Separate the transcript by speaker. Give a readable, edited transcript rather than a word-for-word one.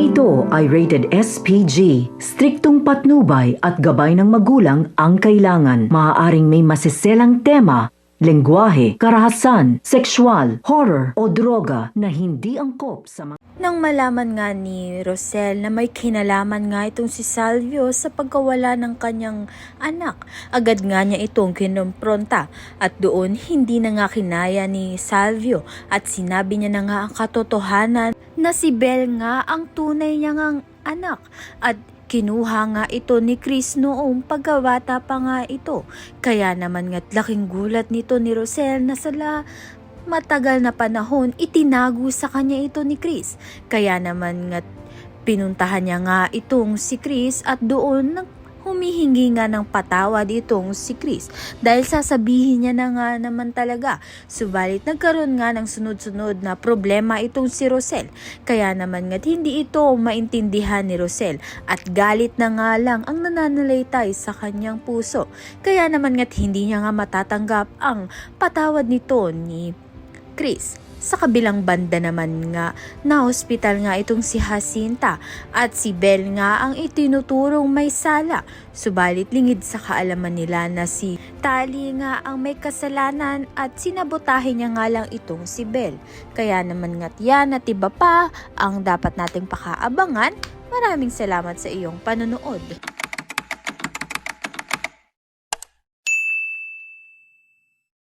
Speaker 1: Ito ay rated SPG. Striktong patnubay at gabay ng magulang ang kailangan. Maaaring may masiselang tema, lengguwahe, karahasan, sexual, horror o droga na hindi angkop sa mga...
Speaker 2: Nang malaman nga ni Rosel na may kinalaman nga itong si Salvio sa pagkawala ng kanyang anak, agad nga niya itong kinompronta at doon hindi na nga kinaya ni Salvio at sinabi niya na nga ang katotohanan na si Belle nga ang tunay niya ngang anak at kinuha nga ito ni Chris noong pagkabata pa nga ito. Kaya naman nga't laking gulat nito ni Rosel na matagal na panahon itinago sa kanya ito ni Chris. Kaya naman nga't pinuntahan niya nga itong si Chris at doon humihingi nga ng patawad itong si Chris dahil sasabihin niya na nga naman talaga. Subalit nagkaroon nga ng sunod-sunod na problema itong si Rosel. Kaya naman nga't hindi ito maintindihan ni Rosel at galit na nga lang ang nananalaytay sa kanyang puso. Kaya naman nga't hindi niya nga matatanggap ang patawad nito ni Chris. Sa kabilang banda naman nga, na hospital nga itong si Jacinta at si Belle nga ang itinuturong may sala. Subalit lingid sa kaalaman nila na si Tali nga ang may kasalanan at sinabotahe niya nga lang itong si Belle. Kaya naman nga't yan at iba pa ang dapat nating pakaabangan. Maraming salamat sa iyong panonood.